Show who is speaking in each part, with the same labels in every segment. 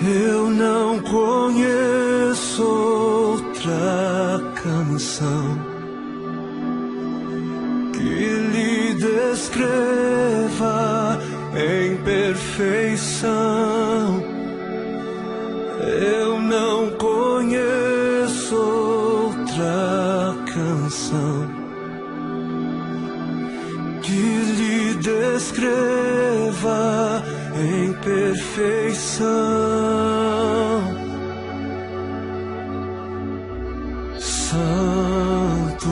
Speaker 1: Eu não conheço outra canção que lhe descreva em perfeição. Eu não conheço outra canção que lhe descreva em perfeição. Santo,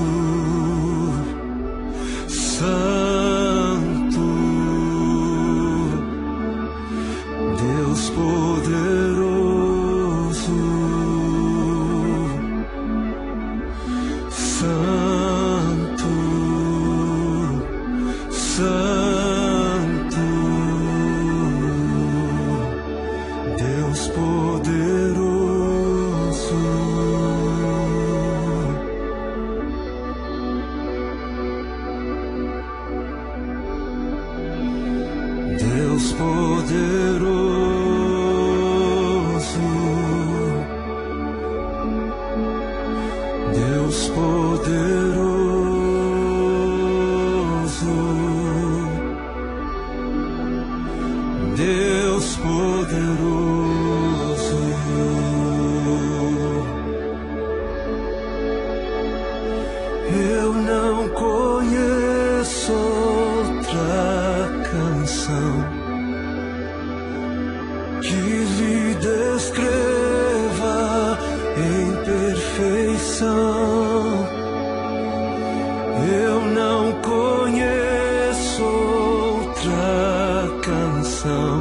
Speaker 1: Santo, Deus poderoso. Santo, Santo, Deus poderoso. Deus poderoso, Deus poderoso, Deus poderoso. Eu não conheço outra canção que lhe descreva em perfeição. Eu não conheço outra canção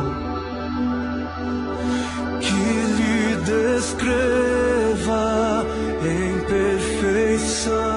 Speaker 1: que lhe descreva em perfeição.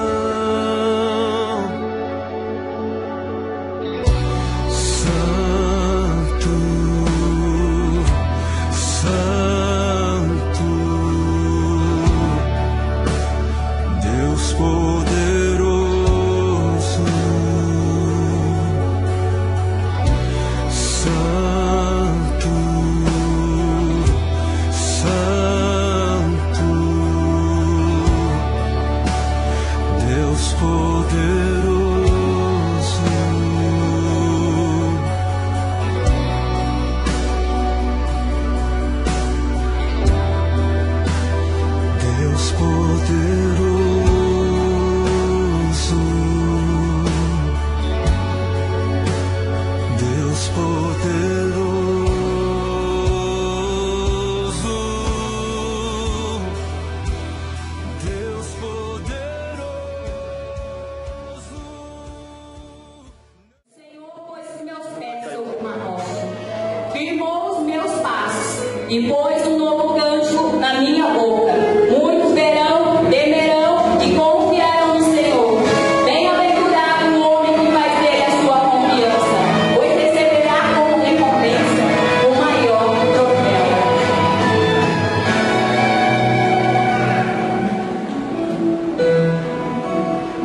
Speaker 2: Firmou os meus passos e pôs um novo cântico na minha boca. Muitos verão, temerão e confiarão no Senhor. Bem-aventurado o homem que faz dele a sua confiança, pois receberá como recompensa o maior troféu.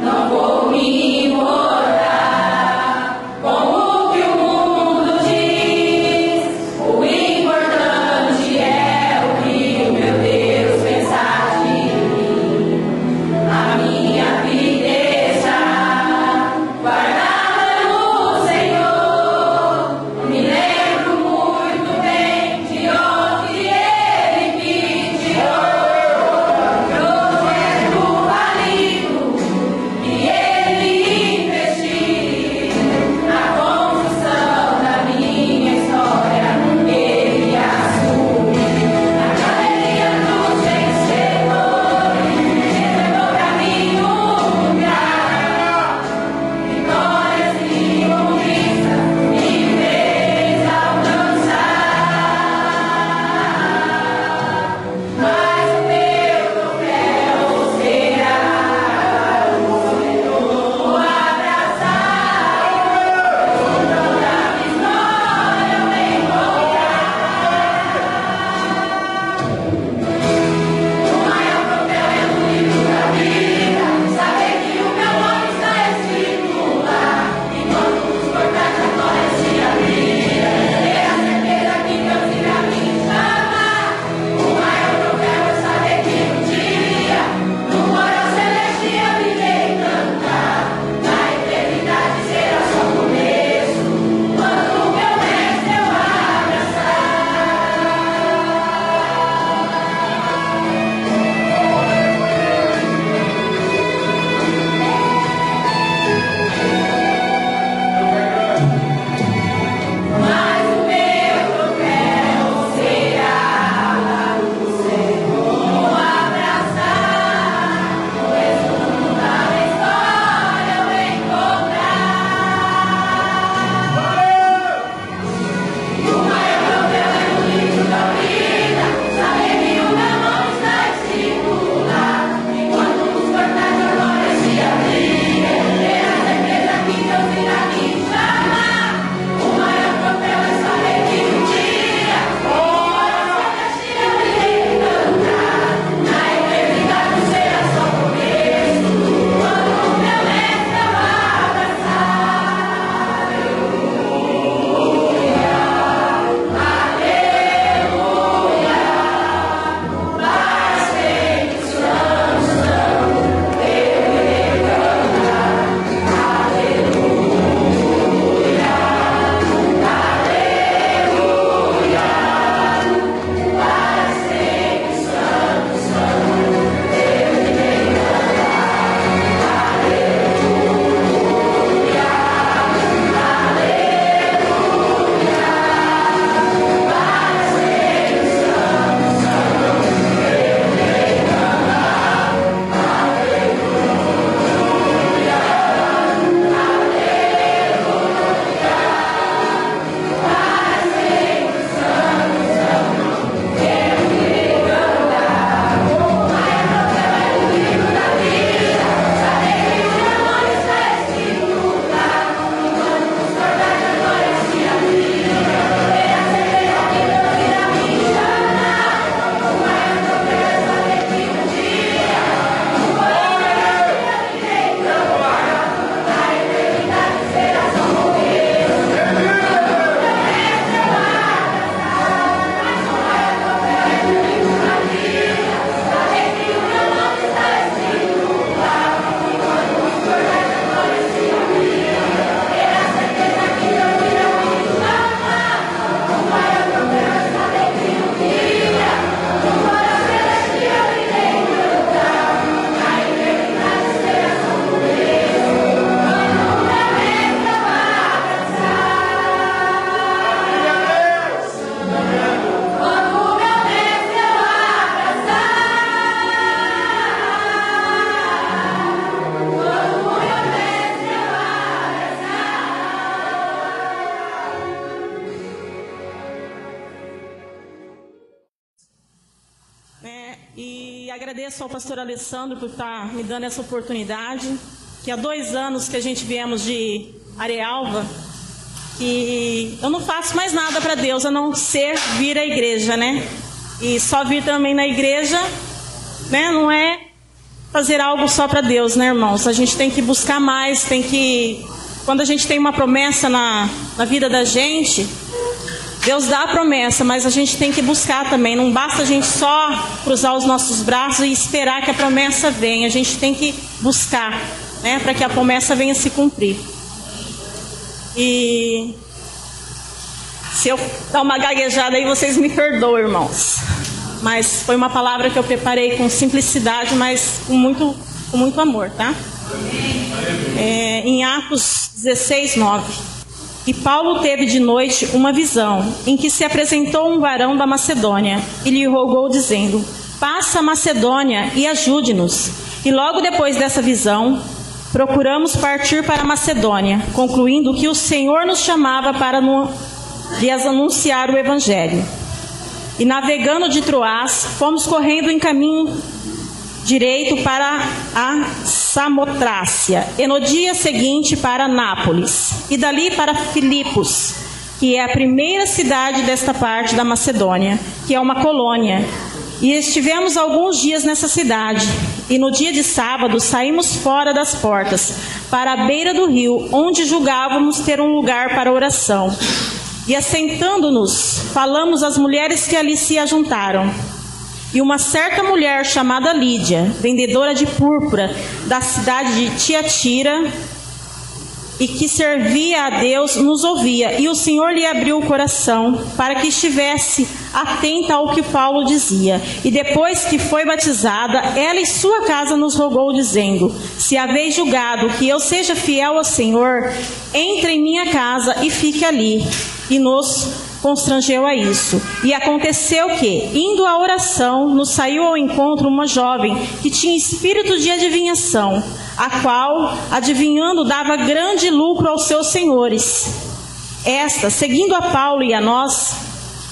Speaker 2: Não vou me importar com o que o mundo diz. O importante é o que o meu Deus fez.
Speaker 3: agradeço ao pastor Alessandro por estar me dando essa oportunidade, que há 2 anos que a gente viemos de Arealva, que eu não faço mais nada para Deus, a não ser vir à igreja, né? E só vir também na igreja, né? Não é fazer algo só para Deus, né, irmãos? A gente tem que buscar mais, quando a gente tem uma promessa na vida da gente, Deus dá a promessa, mas a gente tem que buscar também. Não basta a gente só cruzar os nossos braços e esperar que a promessa venha. A gente tem que buscar, né, para que a promessa venha se cumprir. E se eu dar uma gaguejada aí, vocês me perdoem, irmãos. Mas foi uma palavra que eu preparei com simplicidade, mas com muito amor, tá? Em Atos 16, 9. E Paulo teve de noite uma visão, em que se apresentou um varão da Macedônia, e lhe rogou, dizendo: passa a Macedônia e ajude-nos. E logo depois dessa visão, procuramos partir para a Macedônia, concluindo que o Senhor nos chamava para lhes anunciar o Evangelho. E navegando de Troás, fomos correndo em caminho direito para a Samotrácia, e no dia seguinte para Nápoles, e dali para Filipos, que é a primeira cidade desta parte da Macedônia, que é uma colônia. E estivemos alguns dias nessa cidade, e no dia de sábado saímos fora das portas, para a beira do rio, onde julgávamos ter um lugar para oração. E assentando-nos, falamos às mulheres que ali se ajuntaram. E uma certa mulher chamada Lídia, vendedora de púrpura da cidade de Tiatira, e que servia a Deus, nos ouvia. E o Senhor lhe abriu o coração para que estivesse atenta ao que Paulo dizia. E depois que foi batizada, ela e sua casa nos rogou, dizendo: se haveis julgado que eu seja fiel ao Senhor, entre em minha casa e fique ali. E nos constrangeu a isso. E aconteceu que, indo à oração, nos saiu ao encontro uma jovem que tinha espírito de adivinhação, a qual, adivinhando, dava grande lucro aos seus senhores. Esta, seguindo a Paulo e a nós,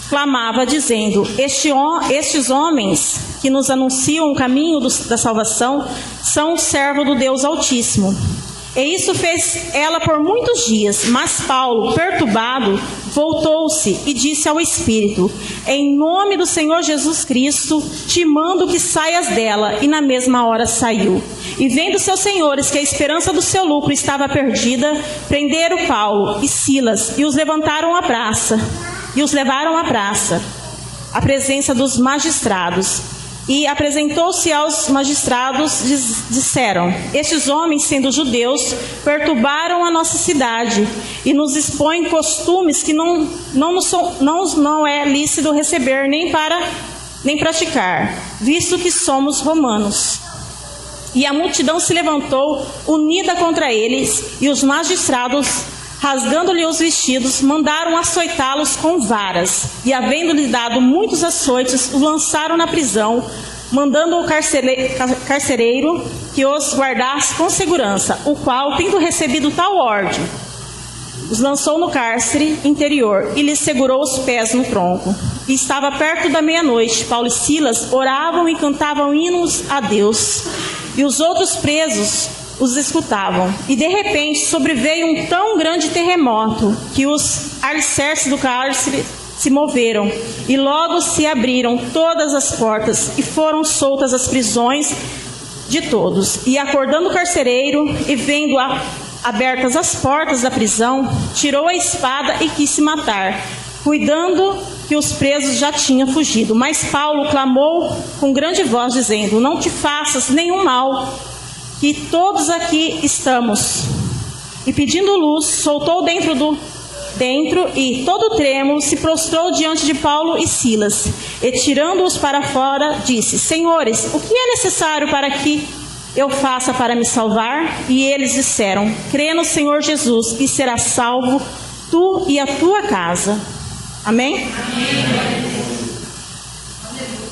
Speaker 3: clamava, dizendo: estes homens que nos anunciam o caminho da salvação são servos do Deus Altíssimo. E isso fez ela por muitos dias. Mas Paulo, perturbado, voltou-se e disse ao Espírito: em nome do Senhor Jesus Cristo, te mando que saias dela. E na mesma hora saiu. E vendo seus senhores que a esperança do seu lucro estava perdida, prenderam Paulo e Silas e os levaram à praça, à presença dos magistrados. E apresentou-se aos magistrados, disseram: estes homens, sendo judeus, perturbaram a nossa cidade e nos expõem costumes que não é lícito receber nem praticar, visto que somos romanos. E a multidão se levantou unida contra eles, e os magistrados, rasgando-lhe os vestidos, mandaram açoitá-los com varas, e havendo-lhe dado muitos açoites, o lançaram na prisão, mandando o carcereiro que os guardasse com segurança, o qual, tendo recebido tal ordem, os lançou no cárcere interior e lhes segurou os pés no tronco. E estava perto da meia-noite. Paulo e Silas oravam e cantavam hinos a Deus, e os outros presos os escutavam. E de repente sobreveio um tão grande terremoto que os alicerces do cárcere se moveram, e logo se abriram todas as portas e foram soltas as prisões de todos. E acordando o carcereiro e vendo abertas as portas da prisão, tirou a espada e quis se matar, cuidando que os presos já tinham fugido. Mas Paulo clamou com grande voz, dizendo: não te faças nenhum mal, que todos aqui estamos. E pedindo luz, soltou dentro e, todo trêmulo, se prostrou diante de Paulo e Silas. E tirando-os para fora, disse: senhores, o que é necessário para que eu faça para me salvar? E eles disseram: crê no Senhor Jesus e serás salvo, tu e a tua casa. Amém? Amém.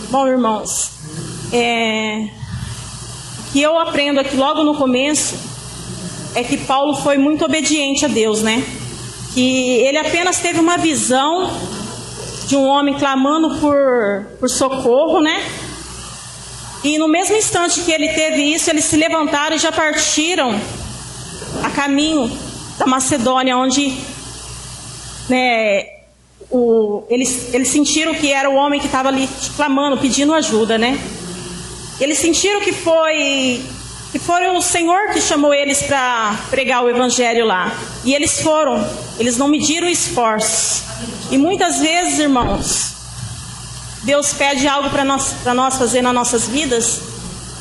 Speaker 3: Bom, irmãos, que eu aprendo aqui logo no começo é que Paulo foi muito obediente a Deus, né? Que ele apenas teve uma visão de um homem clamando por socorro, né? E no mesmo instante que ele teve isso, eles se levantaram e já partiram a caminho da Macedônia, onde, né, eles sentiram que era o homem que estava ali clamando, pedindo ajuda, né? Eles sentiram que foi o Senhor que chamou eles para pregar o evangelho lá. E eles foram, eles não mediram esforços. E muitas vezes, irmãos, Deus pede algo para nós fazer nas nossas vidas,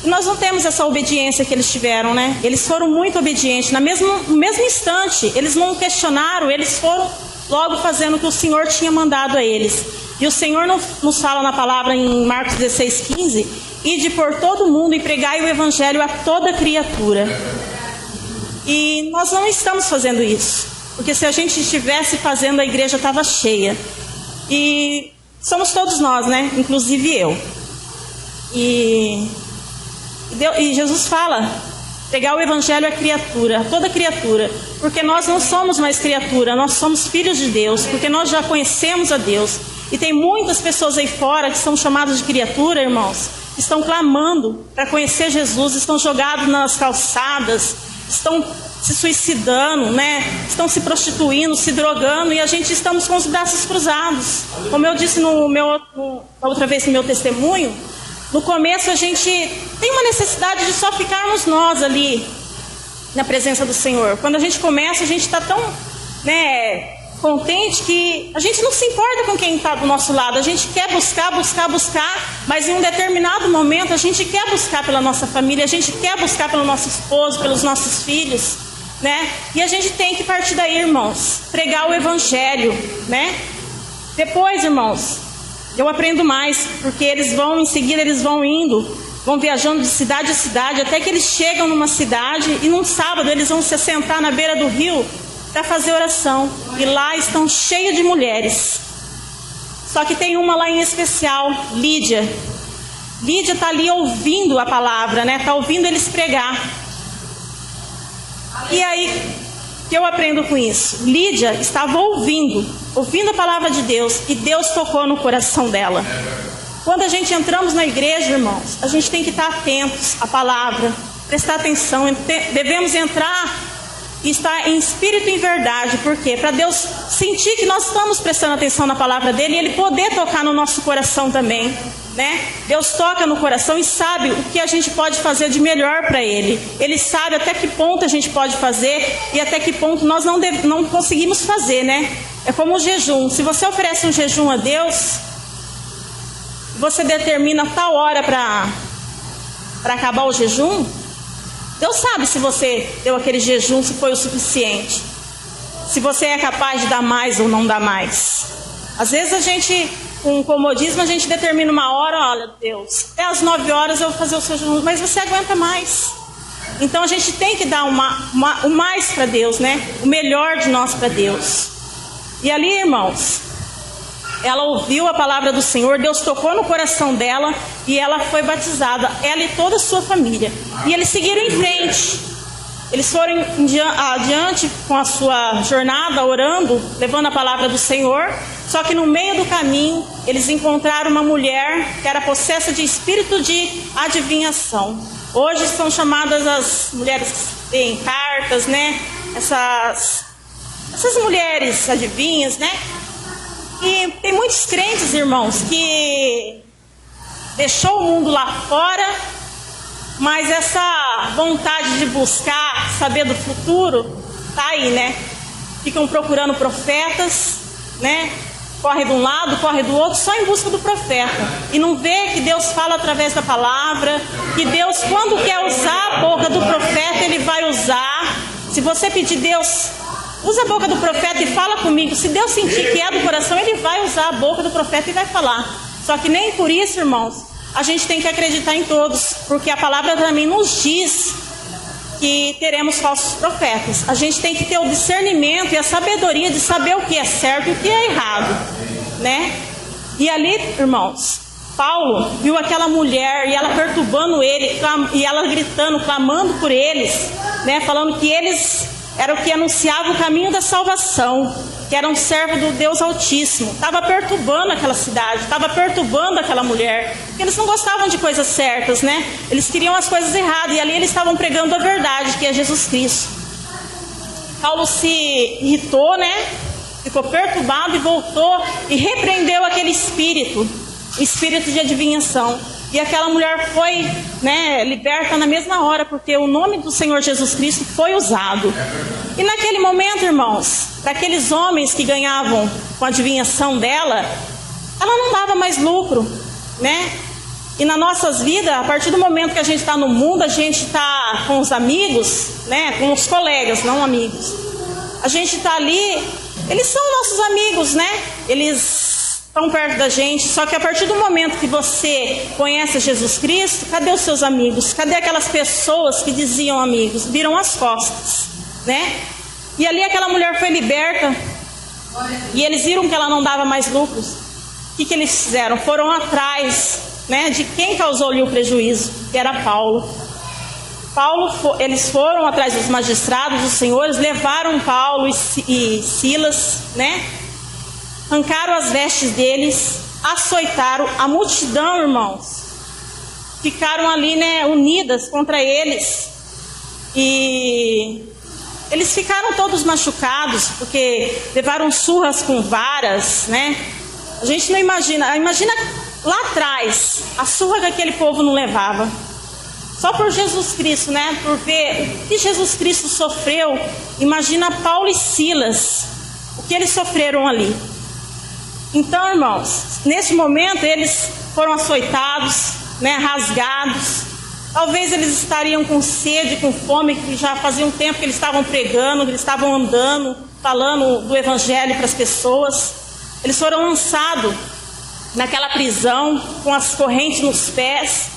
Speaker 3: e nós não temos essa obediência que eles tiveram, né? Eles foram muito obedientes. No mesmo instante, eles não questionaram, eles foram logo fazendo o que o Senhor tinha mandado a eles. E o Senhor nos fala na palavra em Marcos 16:15, ide por todo o mundo e pregai o evangelho a toda criatura. E nós não estamos fazendo isso, porque se a gente estivesse fazendo, a igreja estava cheia. E somos todos nós, né? Inclusive eu. E Jesus fala, pregar o evangelho à criatura, a toda criatura, porque nós não somos mais criatura, nós somos filhos de Deus, porque nós já conhecemos a Deus. E tem muitas pessoas aí fora que são chamadas de criatura, irmãos, que estão clamando para conhecer Jesus, estão jogados nas calçadas, estão se suicidando, né? Estão se prostituindo, se drogando, e a gente estamos com os braços cruzados. Como eu disse outra vez no meu testemunho, no começo a gente tem uma necessidade de só ficarmos nós ali na presença do Senhor. Quando a gente começa, a gente está tão, né, contente que a gente não se importa com quem está do nosso lado. A gente quer buscar, mas em um determinado momento a gente quer buscar pela nossa família, a gente quer buscar pelo nosso esposo, pelos nossos filhos, né? E a gente tem que partir daí, irmãos, pregar o evangelho, né? Depois, irmãos, eu aprendo mais, porque em seguida eles vão viajando de cidade a cidade, até que eles chegam numa cidade, e num sábado eles vão se assentar na beira do rio para fazer oração, e lá estão cheios de mulheres. Só que tem uma lá em especial, Lídia. Lídia está ali ouvindo a palavra, né? Está ouvindo eles pregar. E aí, o que eu aprendo com isso? Lídia estava ouvindo a palavra de Deus, e Deus tocou no coração dela. Quando a gente entramos na igreja, irmãos, a gente tem que estar atentos à palavra, prestar atenção, devemos entrar e estar em espírito e em verdade. Por quê? Para Deus sentir que nós estamos prestando atenção na palavra dele, e ele poder tocar no nosso coração também, né? Deus toca no coração e sabe o que a gente pode fazer de melhor para ele. Ele sabe até que ponto a gente pode fazer e até que ponto nós não conseguimos fazer, né? É como o jejum. Se você oferece um jejum a Deus, você determina tal hora para acabar o jejum, Deus sabe se você deu aquele jejum, se foi o suficiente, se você é capaz de dar mais ou não dar mais. Às vezes a gente, com comodismo, a gente determina uma hora, olha Deus, até às 9 horas eu vou fazer o seu jejum, mas você aguenta mais. Então a gente tem que dar o mais para Deus, né? O melhor de nós para Deus. E ali, irmãos, ela ouviu a palavra do Senhor, Deus tocou no coração dela e ela foi batizada, ela e toda a sua família. E eles seguiram em frente, eles foram adiante com a sua jornada, orando, levando a palavra do Senhor. Só que no meio do caminho, eles encontraram uma mulher que era possessa de espírito de adivinhação. Hoje são chamadas as mulheres que têm cartas, né? Essas mulheres adivinhas, né? E tem muitos crentes, irmãos, que deixou o mundo lá fora, mas essa vontade de buscar, saber do futuro, tá aí, né? Ficam procurando profetas, né? Corre de um lado, corre do outro, só em busca do profeta. E não vê que Deus fala através da palavra, que Deus, quando quer usar a boca do profeta, Ele vai usar. Se você pedir, Deus, usa a boca do profeta e fala comigo. Se Deus sentir que é do coração, Ele vai usar a boca do profeta e vai falar. Só que nem por isso, irmãos, a gente tem que acreditar em todos, porque a palavra também nos diz que teremos falsos profetas. A gente tem que ter o discernimento e a sabedoria de saber o que é certo e o que é errado, né? E ali, irmãos, Paulo viu aquela mulher e ela perturbando ele, e ela gritando, clamando por eles, né? Falando que eles era o que anunciava o caminho da salvação, que era um servo do Deus Altíssimo. Estava perturbando aquela cidade, estava perturbando aquela mulher, porque eles não gostavam de coisas certas, né? Eles queriam as coisas erradas, e ali eles estavam pregando a verdade, que é Jesus Cristo. Paulo se irritou, né? Ficou perturbado e voltou e repreendeu aquele espírito, o espírito de adivinhação. E aquela mulher foi, né, liberta na mesma hora, porque o nome do Senhor Jesus Cristo foi usado. E naquele momento, irmãos, para aqueles homens que ganhavam com a adivinhação dela, ela não dava mais lucro, né? E nas nossas vidas, a partir do momento que a gente está no mundo, a gente está com os amigos, né, com os colegas, não amigos. A gente está ali, eles são nossos amigos, né? Eles estão perto da gente, só que a partir do momento que você conhece Jesus Cristo, cadê os seus amigos? Cadê aquelas pessoas que diziam amigos? Viram as costas, né? E ali aquela mulher foi liberta, e eles viram que ela não dava mais lucros. O que eles fizeram? Foram atrás, né, de quem causou-lhe o prejuízo, que era Paulo. Eles foram atrás dos magistrados, dos senhores, levaram Paulo e Silas, né? Arrancaram as vestes deles, açoitaram a multidão, irmãos. Ficaram ali, né, unidas contra eles. E eles ficaram todos machucados, porque levaram surras com varas, né? A gente não imagina lá atrás, a surra que aquele povo não levava. Só por Jesus Cristo, né? Por ver o que Jesus Cristo sofreu. Imagina Paulo e Silas, o que eles sofreram ali. Então, irmãos, nesse momento eles foram açoitados, né, rasgados. Talvez eles estariam com sede, com fome, que já fazia um tempo que eles estavam pregando, que eles estavam andando, falando do evangelho para as pessoas. Eles foram lançados naquela prisão, com as correntes nos pés.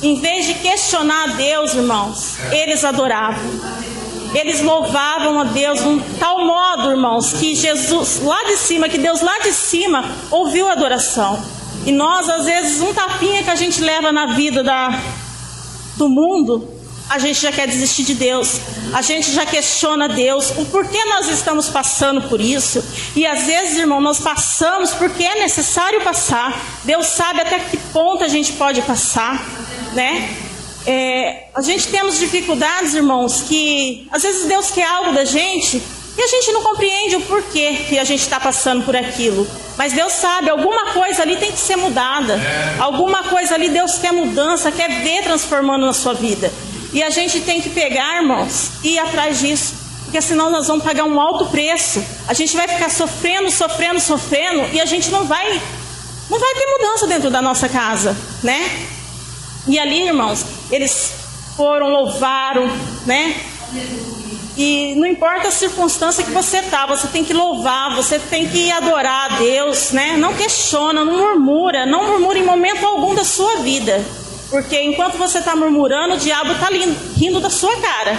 Speaker 3: Em vez de questionar a Deus, irmãos, eles adoravam. Eles louvavam a Deus de um tal modo, irmãos, que Jesus lá de cima, que Deus lá de cima ouviu a adoração. E nós, às vezes, um tapinha que a gente leva na vida do mundo, a gente já quer desistir de Deus. A gente já questiona Deus, o porquê nós estamos passando por isso. E às vezes, irmão, nós passamos porque é necessário passar. Deus sabe até que ponto a gente pode passar, né? A gente temos dificuldades, irmãos, que às vezes Deus quer algo da gente e a gente não compreende o porquê que a gente está passando por aquilo. Mas Deus sabe, alguma coisa ali tem que ser mudada. Alguma coisa ali Deus quer mudança, quer ver transformando na sua vida. E a gente tem que pegar, irmãos, e ir atrás disso. Porque senão nós vamos pagar um alto preço. A gente vai ficar sofrendo e a gente não vai ter mudança dentro da nossa casa, né? E ali, irmãos, eles foram, louvaram, né? E não importa a circunstância que você está, você tem que louvar, você tem que adorar a Deus, né? Não questiona, não murmura em momento algum da sua vida. Porque enquanto você está murmurando, o diabo está rindo da sua cara.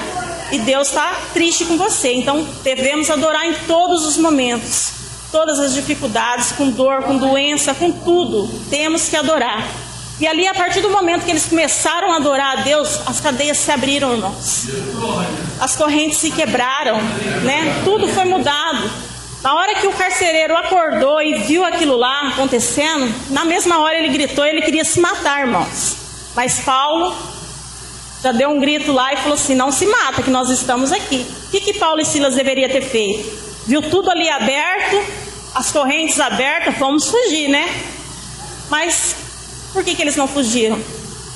Speaker 3: E Deus está triste com você. Então devemos adorar em todos os momentos. Todas as dificuldades, com dor, com doença, com tudo. Temos que adorar. E ali, a partir do momento que eles começaram a adorar a Deus, as cadeias se abriram, irmãos. As correntes se quebraram, né? Tudo foi mudado. Na hora que o carcereiro acordou e viu aquilo lá acontecendo, na mesma hora ele gritou, ele queria se matar, irmãos. Mas Paulo já deu um grito lá e falou assim: não se mata, que nós estamos aqui. O que Paulo e Silas deveriam ter feito? Viu tudo ali aberto, as correntes abertas, vamos fugir, né? Mas por que eles não fugiram?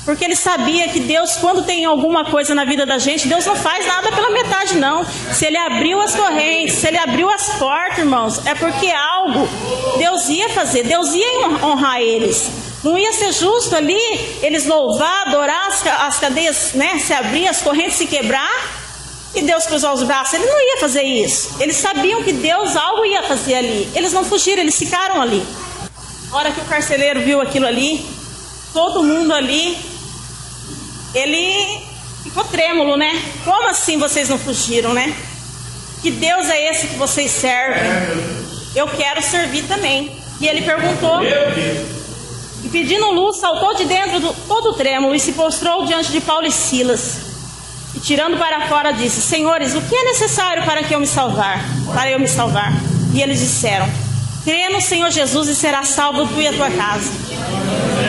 Speaker 3: Porque eles sabiam que Deus, quando tem alguma coisa na vida da gente, Deus não faz nada pela metade, não. Se Ele abriu as correntes, se Ele abriu as portas, irmãos, é porque algo Deus ia fazer, Deus ia honrar eles. Não ia ser justo ali eles louvar, adorar, as cadeias, né, se abrir, as correntes se quebrar e Deus cruzar os braços. Ele não ia fazer isso. Eles sabiam que Deus algo ia fazer ali. Eles não fugiram, eles ficaram ali. Na hora que o carcereiro viu aquilo ali, todo mundo ali, ele ficou trêmulo, né? Como assim vocês não fugiram, né? Que Deus é esse que vocês servem? Eu quero servir também. E ele perguntou, e pedindo luz, saltou de dentro todo trêmulo e se prostrou diante de Paulo e Silas. e tirando para fora disse: Senhores, o que é necessário para eu me salvar? E eles disseram: crê no Senhor Jesus e será salvo tu e a tua casa.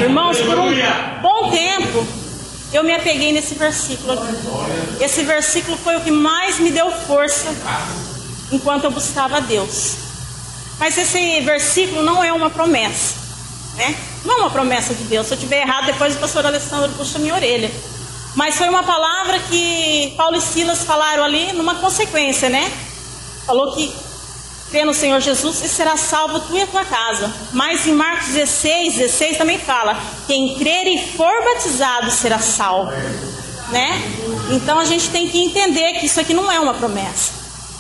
Speaker 3: Irmãos, por um bom tempo eu me apeguei nesse versículo aqui. Esse versículo foi o que mais me deu força enquanto eu buscava a Deus. Mas esse versículo não é uma promessa, né? Não é uma promessa de Deus. Se eu estiver errado, depois o pastor Alessandro puxa minha orelha. Mas foi uma palavra que Paulo e Silas falaram ali numa consequência, né? Falou que crê no Senhor Jesus e será salvo tu e a tua casa. Mas em Marcos 16 também fala: quem crer e for batizado será salvo, né? Então a gente tem que entender que isso aqui não é uma promessa,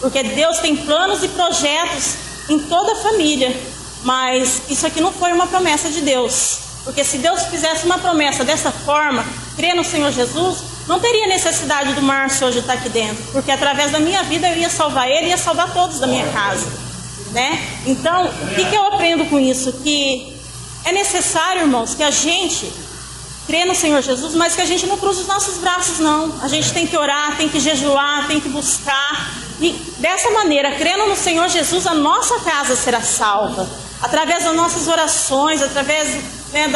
Speaker 3: porque Deus tem planos e projetos em toda a família. Mas isso aqui não foi uma promessa de Deus, porque se Deus fizesse uma promessa dessa forma, crer no Senhor Jesus, não teria necessidade do Márcio hoje estar aqui dentro, porque através da minha vida eu ia salvar ele e ia salvar todos da minha casa, né? Então, o que eu aprendo com isso? Que é necessário, irmãos, que a gente crê no Senhor Jesus, mas que a gente não cruze os nossos braços, não. A gente tem que orar, tem que jejuar, tem que buscar, e dessa maneira, crendo no Senhor Jesus, a nossa casa será salva, através das nossas orações, através, né,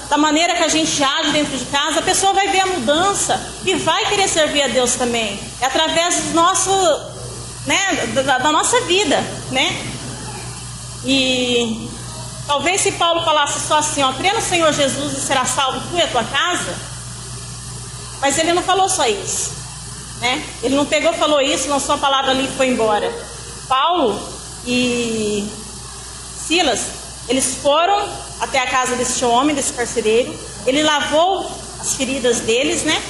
Speaker 3: da maneira que a gente age dentro de casa. A pessoa vai ver a mudança e vai querer servir a Deus também. É através do nosso, né, da nossa vida, né? E talvez se Paulo falasse só assim, ó, crê no Senhor Jesus e será salvo tu e a tua casa, mas ele não falou só isso, né? Ele não pegou, falou isso, lançou a palavra ali e foi embora. Paulo e Silas, eles foram até a casa deste homem, desse carcereiro. Ele lavou as feridas deles, né?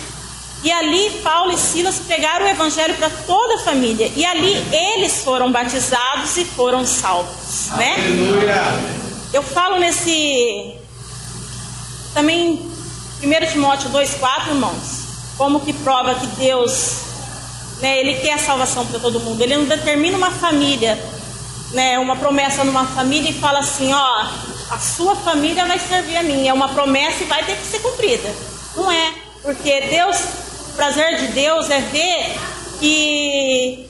Speaker 3: E ali Paulo e Silas pregaram o evangelho para toda a família. E ali eles foram batizados e foram salvos, né? Eu falo nesse também 1 Timóteo 2,4, irmãos, como que prova que Deus, né, Ele quer a salvação para todo mundo. Ele não determina uma família, né, uma promessa numa família e fala assim, ó, a sua família vai servir a mim. É uma promessa e vai ter que ser cumprida. Não é, porque Deus, o prazer de Deus é ver que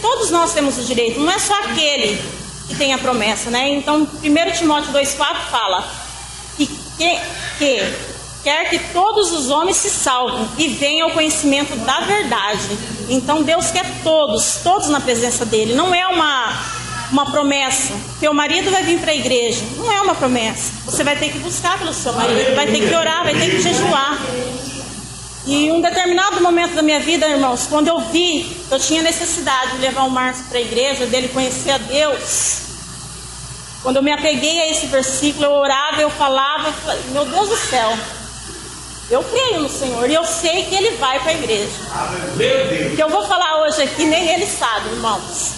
Speaker 3: todos nós temos o direito, não é só aquele que tem a promessa, né? Então 1 Timóteo 2,4 fala que quer que todos os homens se salvem e venham ao conhecimento da verdade. Então Deus quer todos na presença dele. Não é uma promessa, teu marido vai vir para a igreja. Não é uma promessa. Você vai ter que buscar pelo seu marido, vai ter que orar, vai ter que jejuar. E em um determinado momento da minha vida, irmãos, quando eu vi que eu tinha necessidade de levar o Márcio para a igreja, dele conhecer a Deus, quando eu me apeguei a esse versículo, eu orava, eu falava, meu Deus do céu, eu creio no Senhor e eu sei que Ele vai para a igreja. O que eu vou falar hoje aqui, nem Ele sabe, irmãos.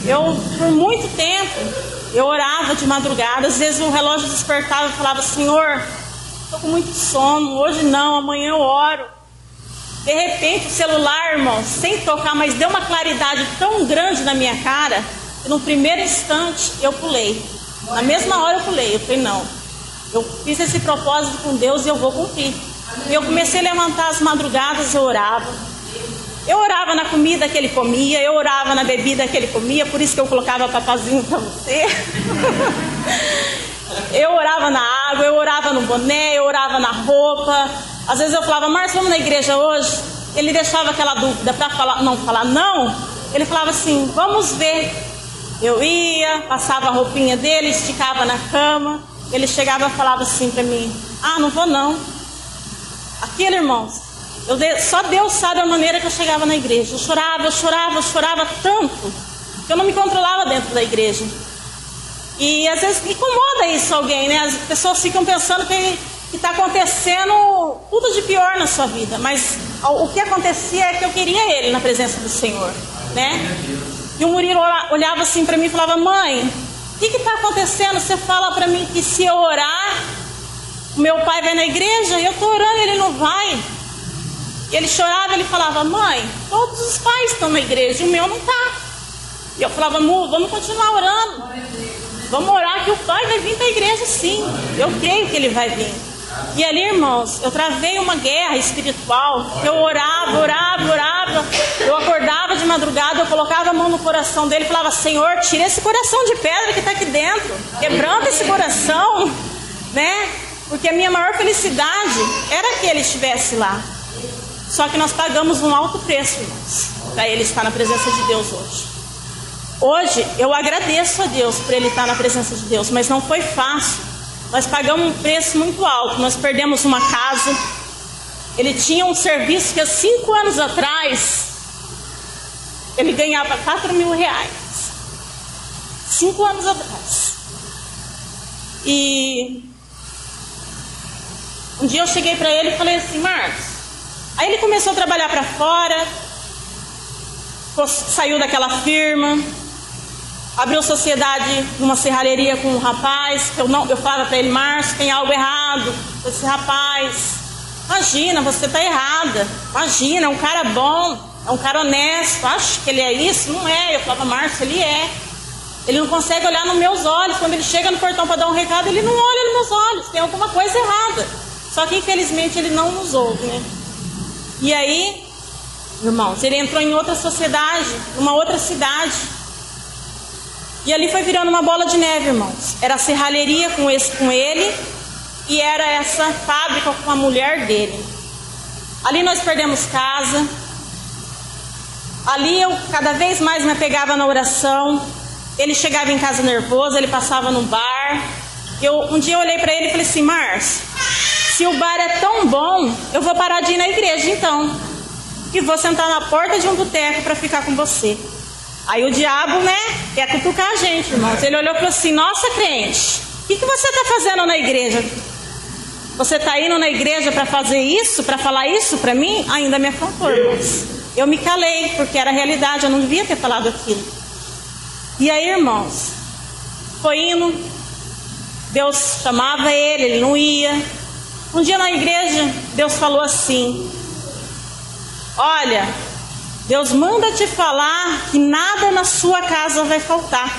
Speaker 3: Eu, por muito tempo, eu orava de madrugada, às vezes o relógio despertava e falava, Senhor, estou com muito sono, hoje não, amanhã eu oro. De repente o celular, irmãos, sem tocar, mas deu uma claridade tão grande na minha cara, que no primeiro instante eu pulei. Na mesma hora eu pulei, eu falei, não, eu fiz esse propósito com Deus e eu vou cumprir. E eu comecei a levantar as madrugadas, eu orava. Eu orava na comida que ele comia, eu orava na bebida que ele comia, por isso que eu colocava papazinho para você. Eu orava na água, eu orava no boné, eu orava na roupa. Às vezes eu falava, Márcio, vamos na igreja hoje? Ele deixava aquela dúvida para falar não. Ele falava assim, vamos ver. Eu ia, passava a roupinha dele, esticava na cama. Ele chegava e falava assim para mim, não vou não. Aquele, irmãos, só Deus sabe a maneira que eu chegava na igreja. Eu chorava tanto, que eu não me controlava dentro da igreja. E às vezes incomoda isso alguém, né? As pessoas ficam pensando que está acontecendo tudo de pior na sua vida. Mas o que acontecia é que eu queria ele na presença do Senhor, né? E o Murilo olhava assim para mim e falava, mãe, o que está acontecendo? Você fala para mim que se eu orar, o meu pai vai na igreja, e eu estou orando e ele não vai. E ele chorava, ele falava, mãe, todos os pais estão na igreja, o meu não está. E eu falava, vamos continuar orando. Vamos orar que o pai vai vir para a igreja sim. Eu creio que ele vai vir. E ali, irmãos, eu travei uma guerra espiritual. Eu orava. Eu acordava de madrugada, eu colocava a mão no coração dele e falava: Senhor, tira esse coração de pedra que está aqui dentro. Quebranta esse coração, né? Porque a minha maior felicidade era que ele estivesse lá. Só que nós pagamos um alto preço, irmãos, para ele estar na presença de Deus hoje. Hoje eu agradeço a Deus por ele estar na presença de Deus, mas não foi fácil. Nós pagamos um preço muito alto. Nós perdemos uma casa. Ele tinha um serviço que há 5 anos atrás ele ganhava 4 mil reais. 5 anos atrás. E um dia eu cheguei para ele e falei assim: Marcos. Aí ele começou a trabalhar para fora, saiu daquela firma, abriu sociedade numa serralheria com um rapaz. Eu falava para ele: Márcio, tem algo errado com esse rapaz. Imagina, você está errada. Imagina, é um cara bom, é um cara honesto. Acho que ele é isso? Não é. Eu falava: Márcio, ele é. Ele não consegue olhar nos meus olhos. Quando ele chega no portão para dar um recado, ele não olha nos meus olhos. Tem alguma coisa errada. Só que infelizmente ele não nos ouve, né? E aí, irmãos, ele entrou em outra sociedade, numa outra cidade. E ali foi virando uma bola de neve, irmãos. Era a serralheria com ele e era essa fábrica com a mulher dele. Ali nós perdemos casa. Ali eu cada vez mais me apegava na oração. Ele chegava em casa nervoso, ele passava no bar. Um dia eu olhei para ele e falei assim: Márcio, se o bar é tão bom, eu vou parar de ir na igreja então. E vou sentar na porta de um boteco para ficar com você. Aí o diabo, né, quer cutucar a gente, irmãos. Ele olhou e falou assim: nossa, crente, o que você está fazendo na igreja? Você está indo na igreja para fazer isso, para falar isso para mim? Ainda me afrontou, irmãos. Eu me calei, porque era a realidade, eu não devia ter falado aquilo. E aí, irmãos, foi indo, Deus chamava ele não ia. Um dia na igreja, Deus falou assim: olha, Deus manda te falar que nada na sua casa vai faltar.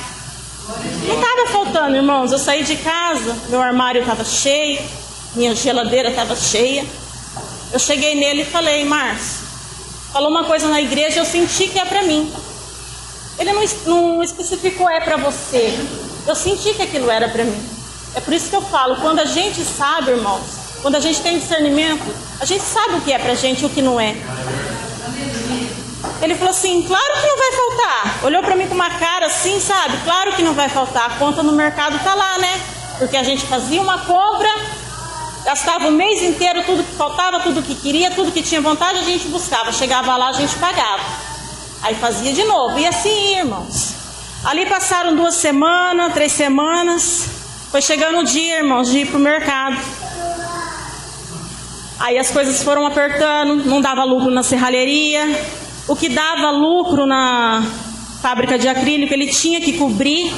Speaker 3: Não estava faltando, irmãos. Eu saí de casa, meu armário estava cheio, minha geladeira estava cheia. Eu cheguei nele e falei: Márcio, falou uma coisa na igreja, eu senti que é para mim. Ele não especificou é para você. Eu senti que aquilo era para mim. É por isso que eu falo, quando a gente sabe, irmãos, quando a gente tem discernimento, a gente sabe o que é pra gente e o que não é. Ele falou assim: claro que não vai faltar. Olhou pra mim com uma cara assim, sabe? Claro que não vai faltar. A conta no mercado tá lá, né? Porque a gente fazia uma compra, gastava o mês inteiro, tudo que faltava, tudo que queria, tudo que tinha vontade, a gente buscava. Chegava lá, a gente pagava. Aí fazia de novo. E assim, irmãos. Ali passaram 2 semanas, 3 semanas. Foi chegando o dia, irmãos, de ir pro mercado. Aí as coisas foram apertando, não dava lucro na serralheria. O que dava lucro na fábrica de acrílico, ele tinha que cobrir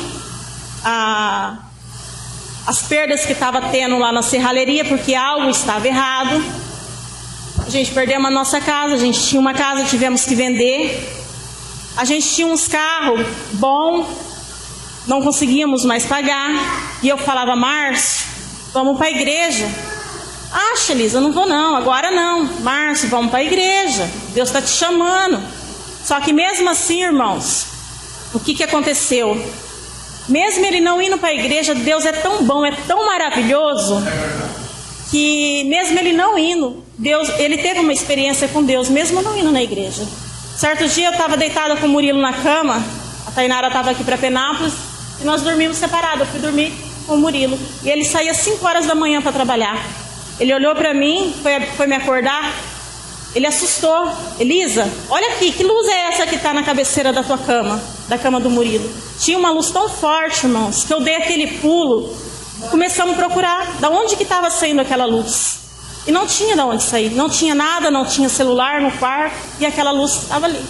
Speaker 3: as perdas que estava tendo lá na serralheria, porque algo estava errado. A gente perdeu a nossa casa, a gente tinha uma casa, tivemos que vender. A gente tinha uns carros bons, não conseguíamos mais pagar. E eu falava: Márcio, vamos para a igreja. Ah, Elisa, eu não vou não, agora não. Márcio, vamos para a igreja, Deus está te chamando. Só que mesmo assim, irmãos, o que aconteceu? Mesmo ele não indo para a igreja, Deus é tão bom, é tão maravilhoso, que mesmo ele não indo, ele teve uma experiência com Deus, mesmo não indo na igreja. Certo dia eu estava deitada com o Murilo na cama, a Tainara estava aqui para Penápolis, e nós dormimos separados. Eu fui dormir com o Murilo, e ele saía 5 horas da manhã para trabalhar. Ele olhou para mim, foi me acordar, ele assustou. Elisa, olha aqui, que luz é essa que está na cabeceira da tua cama, da cama do Murilo? Tinha uma luz tão forte, irmãos, que eu dei aquele pulo, começamos a procurar de onde que estava saindo aquela luz. E não tinha de onde sair, não tinha nada, não tinha celular no quarto, e aquela luz estava ali.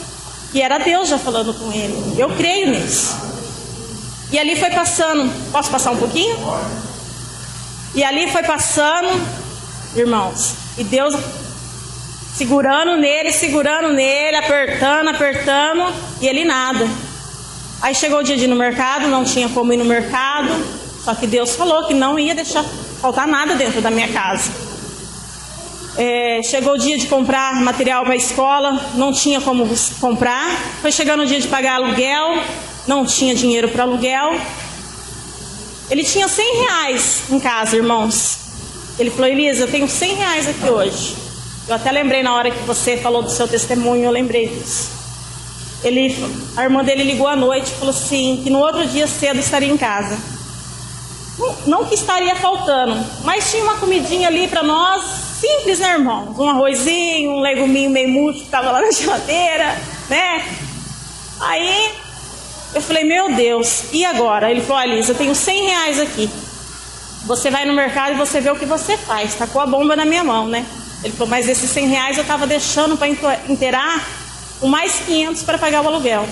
Speaker 3: E era Deus já falando com ele, eu creio nisso. E ali foi passando, posso passar um pouquinho? E ali foi passando, irmãos, e Deus segurando nele, apertando, e ele nada. Aí chegou o dia de ir no mercado, não tinha como ir no mercado, só que Deus falou que não ia deixar faltar nada dentro da minha casa. chegou o dia de comprar material para a escola, não tinha como comprar. Foi chegando o dia de pagar aluguel, não tinha dinheiro para aluguel. Ele tinha 100 reais em casa, irmãos. Ele falou: Elisa, eu tenho 100 reais aqui hoje. Eu até lembrei na hora que você falou do seu testemunho, eu lembrei disso. A irmã dele ligou à noite e falou assim, que no outro dia cedo estaria em casa. Não que estaria faltando, mas tinha uma comidinha ali para nós, simples, né, irmão? Um arrozinho, um leguminho meio murcho que estava lá na geladeira, né? Aí eu falei: meu Deus, e agora? Ele falou: Elisa, eu tenho 100 reais aqui. Você vai no mercado e você vê o que você faz. Tacou a bomba na minha mão, né? Ele falou: mas esses 100 reais eu estava deixando para inteirar com mais 500 para pagar o aluguel.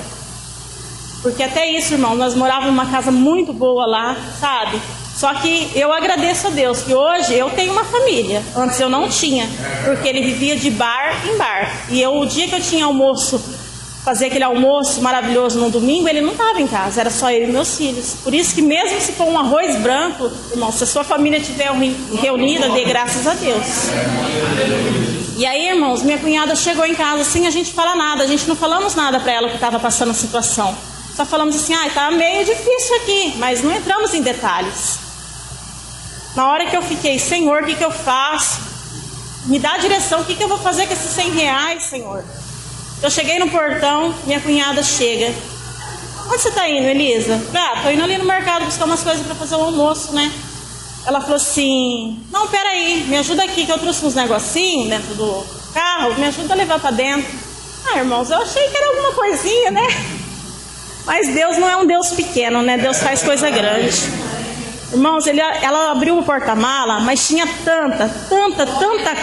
Speaker 3: Porque até isso, irmão, nós morávamos numa casa muito boa lá, sabe? Só que eu agradeço a Deus que hoje eu tenho uma família. Antes eu não tinha, porque ele vivia de bar em bar. E o dia que eu tinha almoço, fazer aquele almoço maravilhoso no domingo, ele não estava em casa, era só eu e meus filhos. Por isso que mesmo se for um arroz branco, irmão, se a sua família estiver reunida, dê graças a Deus. E aí, irmãos, minha cunhada chegou em casa sem a gente falar nada. A gente não falamos nada para ela que estava passando a situação. Só falamos assim: tá meio difícil aqui, mas não entramos em detalhes. Na hora que eu fiquei: Senhor, o que eu faço? Me dá a direção, o que eu vou fazer com esses 100 reais, Senhor? Eu cheguei no portão, minha cunhada chega: onde você está indo, Elisa? Estou indo ali no mercado buscar umas coisas para fazer o almoço, né? Ela falou assim: não, peraí, me ajuda aqui que eu trouxe uns negocinhos dentro do carro, me ajuda a levar para dentro. Irmãos, eu achei que era alguma coisinha, né? Mas Deus não é um Deus pequeno, né? Deus faz coisa grande. Irmãos, ela abriu o porta-mala, mas tinha tanta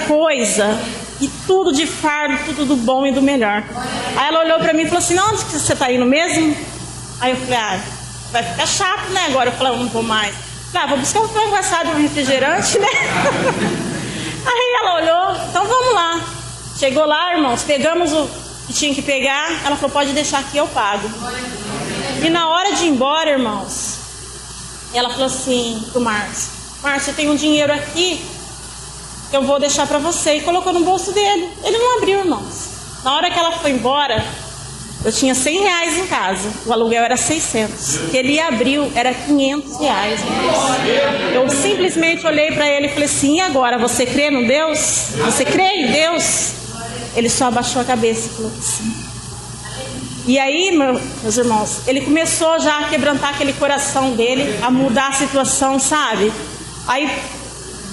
Speaker 3: coisa, e tudo de fardo, tudo do bom e do melhor. Aí ela olhou para mim e falou assim: onde que você está indo mesmo? Aí eu falei: vai ficar chato, né? Agora eu falei: eu não vou mais. Vou buscar um frango assado e um refrigerante, né? Aí ela olhou: então vamos lá. Chegou lá, irmãos, pegamos o que tinha que pegar. Ela falou: pode deixar aqui, eu pago. E na hora de ir embora, irmãos, ela falou assim pro Márcio: Márcio, eu tenho um dinheiro aqui que eu vou deixar para você. E colocou no bolso dele. Ele não abriu, irmãos. Na hora que ela foi embora, eu tinha 100 reais em casa, o aluguel era 600. O que ele abriu era 500 reais. Eu simplesmente olhei para ele e falei assim: e agora, você crê no Deus? Você crê em Deus? Ele só abaixou a cabeça e falou assim. E aí, meus irmãos, ele começou já a quebrantar aquele coração dele, a mudar a situação, sabe? Aí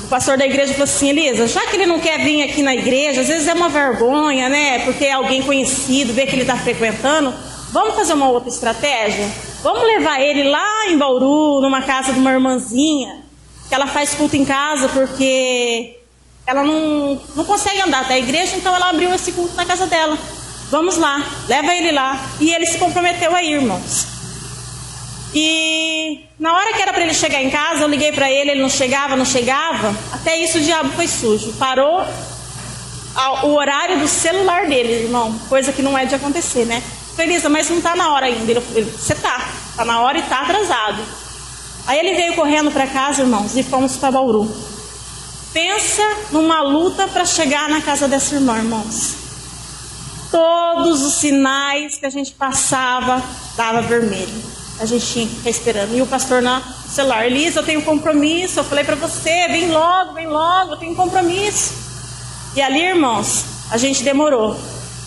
Speaker 3: o pastor da igreja falou assim: Elisa, já que ele não quer vir aqui na igreja, às vezes é uma vergonha, né? Porque é alguém conhecido, vê que ele está frequentando. Vamos fazer uma outra estratégia? Vamos levar ele lá em Bauru, numa casa de uma irmãzinha, que ela faz culto em casa, porque ela não consegue andar até a igreja, então ela abriu esse culto na casa dela. Vamos lá, leva ele lá. E ele se comprometeu a ir, irmãos. E na hora que era para ele chegar em casa, eu liguei para ele, ele não chegava. Até isso o diabo foi sujo. Parou o horário do celular dele, irmão. Coisa que não é de acontecer, né? Falei: Elisa, mas não está na hora ainda. Ele falou: você tá na hora e está atrasado. Aí ele veio correndo para casa, irmãos, e fomos para Bauru. Pensa numa luta para chegar na casa dessa irmã, irmãos. Todos os sinais que a gente passava dava vermelho. A gente tinha que ficar esperando. E o pastor no celular: Elisa, eu tenho compromisso. Eu falei para você: vem logo, eu tenho compromisso. E ali, irmãos, a gente demorou.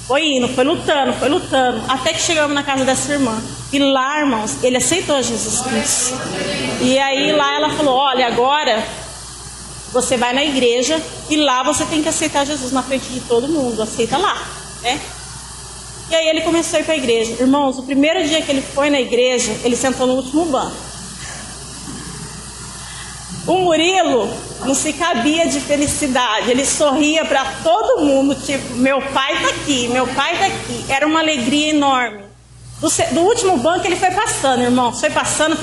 Speaker 3: Foi indo, foi lutando. Até que chegamos na casa dessa irmã. E lá, irmãos, ele aceitou Jesus Cristo. E aí lá ela falou: olha, agora você vai na igreja e lá você tem que aceitar Jesus na frente de todo mundo. Aceita lá, né? E aí ele começou a ir para a igreja. Irmãos, o primeiro dia que ele foi na igreja, ele sentou no último banco. O Murilo não se cabia de felicidade. Ele sorria para todo mundo, tipo: meu pai está aqui, meu pai está aqui. Era uma alegria enorme. Do último banco ele foi passando, irmãos. Foi passando,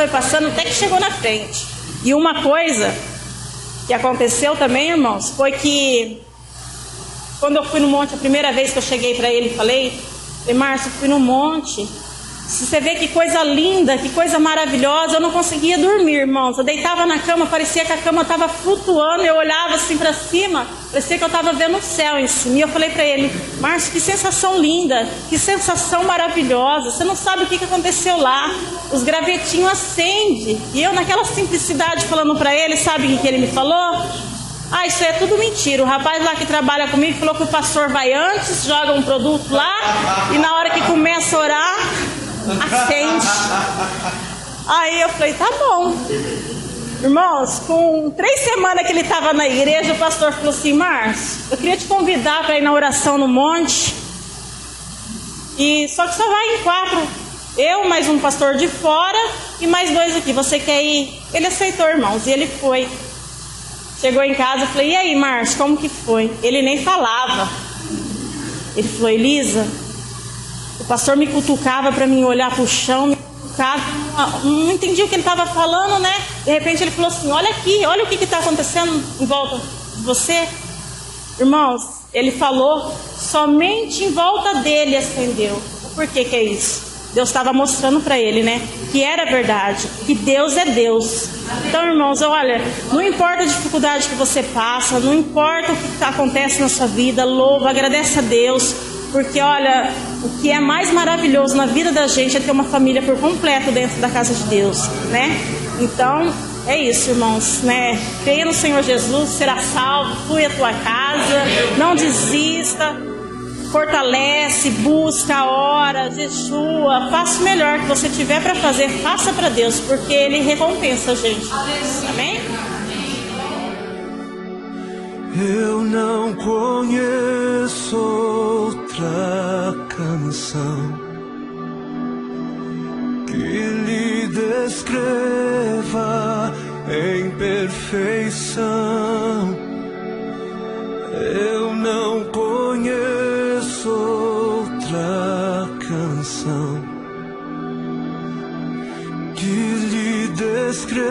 Speaker 3: até que chegou na frente. E uma coisa que aconteceu também, irmãos, foi que quando eu fui no monte, a primeira vez que eu cheguei para ele, falei: Márcio, eu fui no monte Se você vê que coisa linda, que coisa maravilhosa, eu não conseguia dormir, irmãos. Eu deitava na cama, parecia que a cama estava flutuando, eu olhava assim para cima, parecia que eu estava vendo o céu em cima. E eu falei para ele: Márcio, que sensação linda, que sensação maravilhosa, você não sabe o que aconteceu lá, os gravetinhos acendem. E eu naquela simplicidade falando para ele, sabe o que ele me falou? Ah, isso é tudo mentira. O rapaz lá que trabalha comigo falou que o pastor vai antes, joga um produto lá, e na hora que começa a orar, acende. Aí eu falei: tá bom. Irmãos, com 3 semanas que ele estava na igreja, o pastor falou assim: Márcio, eu queria te convidar para ir na oração no monte. E só que só vai em 4. Eu, mais um pastor de fora e mais 2 aqui. Você quer ir? Ele aceitou, irmãos, e ele foi. Chegou em casa, eu falei: e aí, Márcio, como que foi? Ele nem falava. Ele falou: Elisa, o pastor me cutucava para mim olhar para o chão, me cutucava, não entendi o que ele estava falando, né? De repente ele falou assim: olha aqui, olha o que está acontecendo em volta de você. Irmãos, ele falou, somente em volta dele acendeu. Por que é isso? Deus estava mostrando para ele, né? Que era verdade, que Deus é Deus. Então, irmãos, olha, não importa a dificuldade que você passa, não importa o que acontece na sua vida, louva, agradece a Deus. Porque, olha, o que é mais maravilhoso na vida da gente é ter uma família por completo dentro da casa de Deus, né? Então, é isso, irmãos, né? Creia no Senhor Jesus, será salvo, flui a tua casa, não desista, fortalece, busca, ora, jejua, faça o melhor que você tiver para fazer, faça para Deus, porque Ele recompensa a gente. Amém?
Speaker 1: Eu não conheço outra canção que lhe descreva em perfeição. Eu não conheço outra canção que lhe descreva